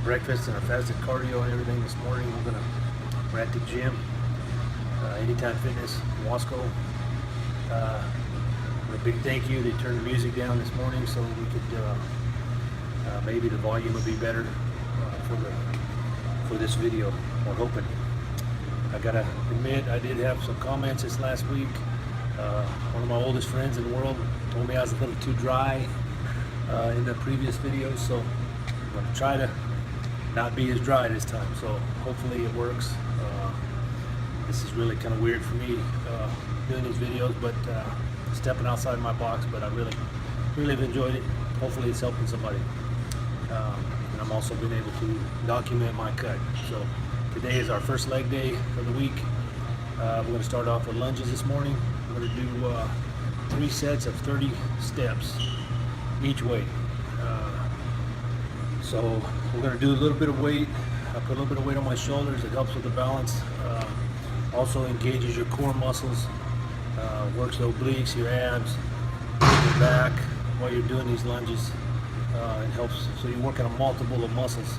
breakfast and our fasted cardio and everything this morning. We're at the gym, Anytime Fitness, Wasco. A big thank you. They turned the music down this morning so we could maybe the volume would be better for this video. We're hoping. I gotta admit, I did have some comments this last week. One of my oldest friends in the world told me I was a little too dry in the previous videos, so I'm going to try to not be as dry this time, so hopefully it works. This is really kind of weird for me doing these videos, but stepping outside my box, but I really have enjoyed it. Hopefully it's helping somebody. And I'm also been able to document my cut. So today is our first leg day of the week. We're going to start off with lunges this morning. We're going to do 3 sets of 30 steps each way. So we're going to do a little bit of weight. I put a little bit of weight on my shoulders. It helps with the balance. Also engages your core muscles. Works the obliques, your abs, your back while you're doing these lunges. It helps. So you're working on multiple of muscles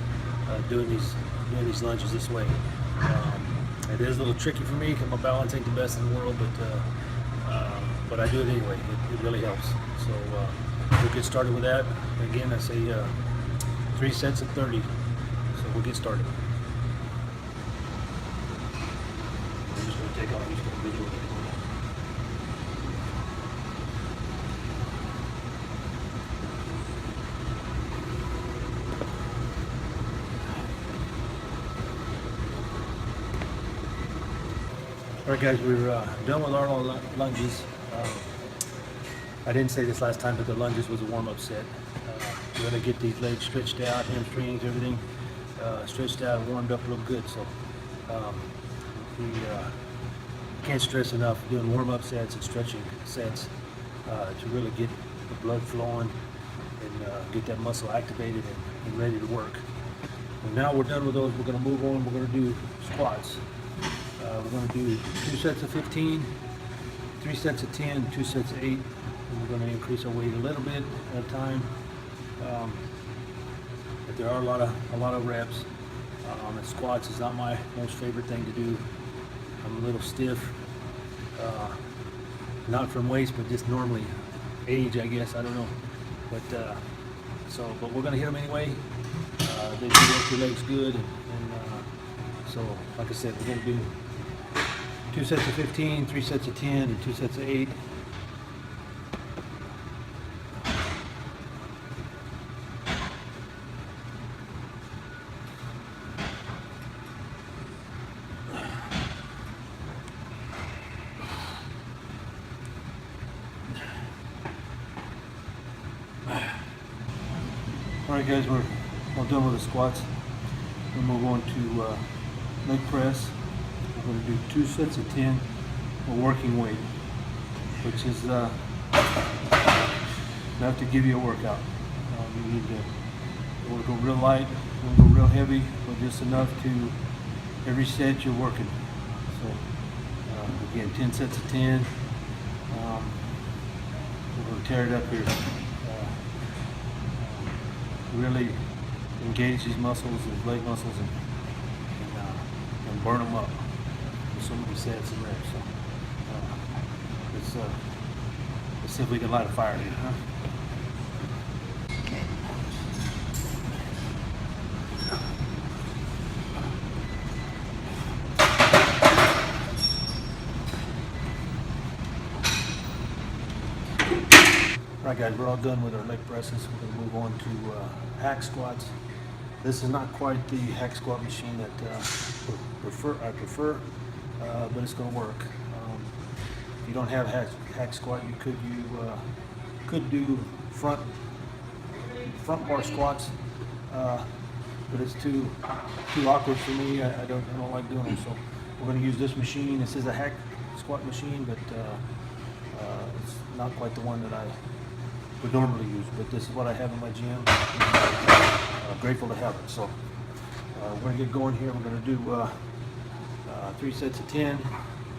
doing these lunges this way. It is a little tricky for me because my balance ain't the best in the world, but I do it anyway. It really helps. So we'll get started with that. Again, I say 3 sets of 30. So we'll get started. I'm just going to take off. I'm just going to visual. Alright guys, we're done with our lunges. I didn't say this last time, but the lunges was a warm-up set. We're going to get these legs stretched out, hamstrings, everything stretched out and warmed up real good. So we can't stress enough doing warm-up sets and stretching sets to really get the blood flowing and get that muscle activated and ready to work. And now we're done with those. We're going to move on. We're going to do squats. We're going to do 2 sets of 15, 3 sets of 10, 2 sets of 8. And we're going to increase our weight a little bit at a time. But there are a lot of reps. And squats is not my most favorite thing to do. I'm a little stiff, not from waist, but just normally age, I guess. I don't know. But but we're going to hit them anyway. They do work your legs good, and so like I said, we're going to do 2 sets of 15, 3 sets of 10, and 2 sets of 8. Alright guys, we're all done with the squats. We'll move on to leg press. We're going to do 2 sets of 10 of working weight, which is enough to give you a workout. You need to go real light, go real heavy, but just enough to every set you're working. So again, 10 sets of 10. We're going to tear it up here. Really engage these muscles, these leg muscles, and burn them up. So many sets and reps. So let's see if we can light a fire here, huh? Alright guys, we're all done with our leg presses. We're going to move on to hack squats. This is not quite the hack squat machine that I prefer, but it's going to work. If you don't have hack squat, you could do front bar squats, but it's too awkward for me. I don't like doing them. So we're going to use this machine. This is a hack squat machine, but it's not quite the one that I would normally use, but this is what I have in my gym. I'm grateful to have it. So we're going to get going here. We're going to do 3 sets of 10,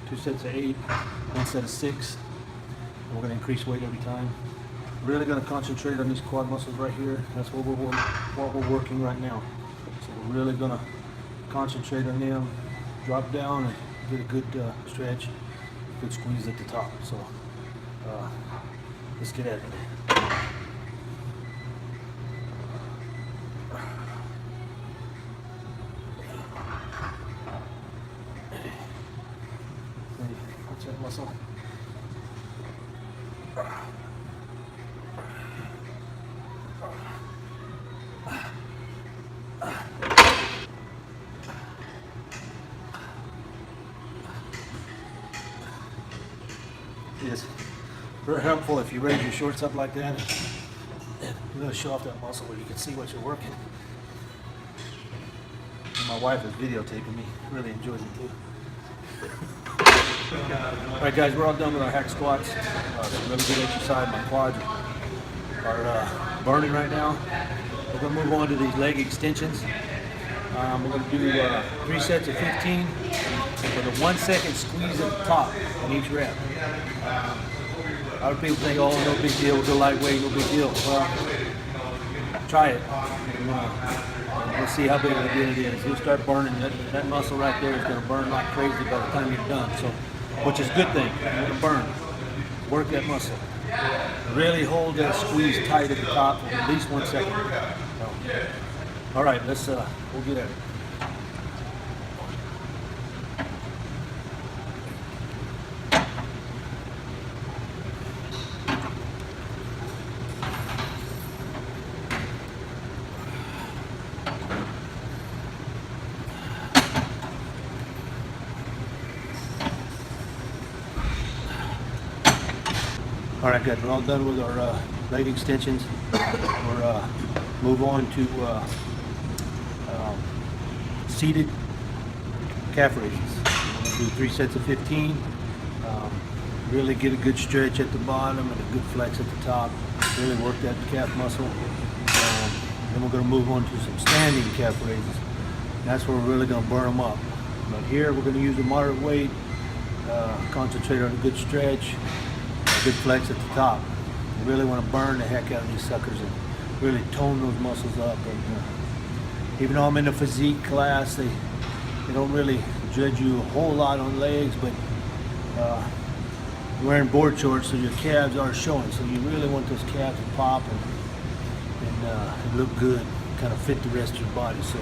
2 sets of 8, 1 set of 6. And we're going to increase weight every time. Really going to concentrate on these quad muscles right here. That's what we're working right now. we're really gonna concentrate on them, drop down and get a good stretch, good squeeze at the top. So let's get at it. Watch that muscle. It's very helpful if you raise your shorts up like that and really show off that muscle where you can see what you're working. And my wife is videotaping me, really enjoys it too. Alright guys, we're all done with our hack squats. Really good exercise. My quads are burning right now. We're going to move on to these leg extensions. We're going to do 3 sets of 15 with a 1 second squeeze at the top on each rep. A lot of people think, oh, no big deal, we'll go lightweight, no big deal. Well, try it. And we'll see how big of a deal it is. You'll start burning. That muscle right there is going to burn like crazy by the time you're done. So, which is a good thing. You're going to burn. Work that muscle. Really hold that squeeze tight at the top for at least 1 second. All right, let's we'll get at it. All right, good. We're all done with our leg extensions. We're move on to seated calf raises. We're going to do 3 sets of 15. Really get a good stretch at the bottom and a good flex at the top. Really work that calf muscle. Then we're going to move on to some standing calf raises. That's where we're really going to burn them up. But here we're going to use a moderate weight, concentrate on a good stretch, a good flex at the top. You really want to burn the heck out of these suckers and really tone those muscles up. And even though I'm in a physique class, they don't really judge you a whole lot on legs, but you're wearing board shorts, so your calves are showing. So you really want those calves to pop and look good, kind of fit the rest of your body. So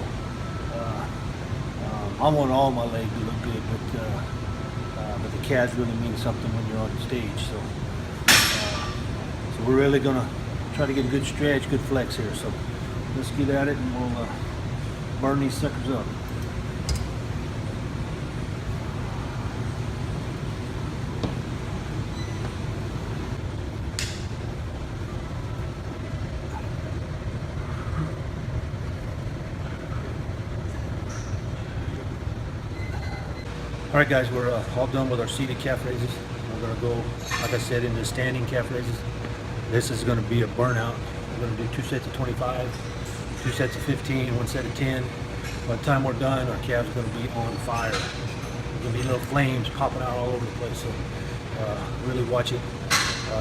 I want all my legs to look good, but the calves really mean something when you're on the stage. So we're really gonna try to get a good stretch, good flex here. So let's get at it and we'll burn these suckers up. All right, guys, we're all done with our seated calf raises. We're going to go, like I said, into standing calf raises. This is going to be a burnout. We're going to do 2 sets of 25, 2 sets of 15, 1 set of 10. By the time we're done, our calves are going to be on fire. There's going to be little flames popping out all over the place. So really watch it.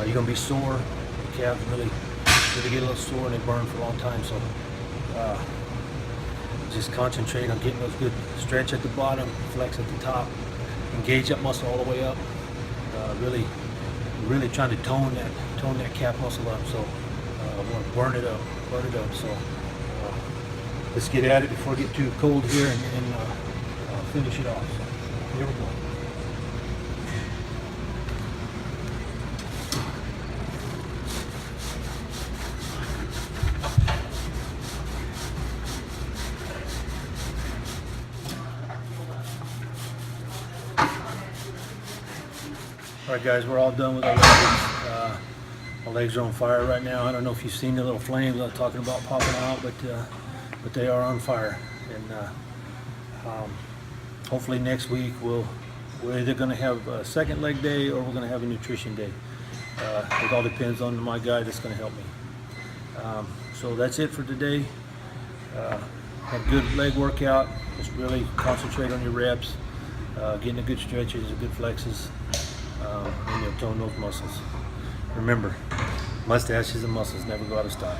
You're going to be sore. The calves really get a little sore and they burn for a long time. So just concentrate on getting those good stretch at the bottom, flex at the top, engage that muscle all the way up. Really trying to tone that calf muscle up. So I want to burn it up. So let's get at it before it gets too cold here and finish it off. So here we go. All right, guys, we're all done with our legs. My legs are on fire right now. I don't know if you've seen the little flames I was talking about popping out, but they are on fire. And hopefully next week we're either going to have a second leg day or we're going to have a nutrition day. It all depends on my guy that's going to help me. So that's it for today. Have a good leg workout. Just really concentrate on your reps, getting the good stretches, the good flexes. And you'll tone those muscles. Remember, mustaches and muscles never go out of style.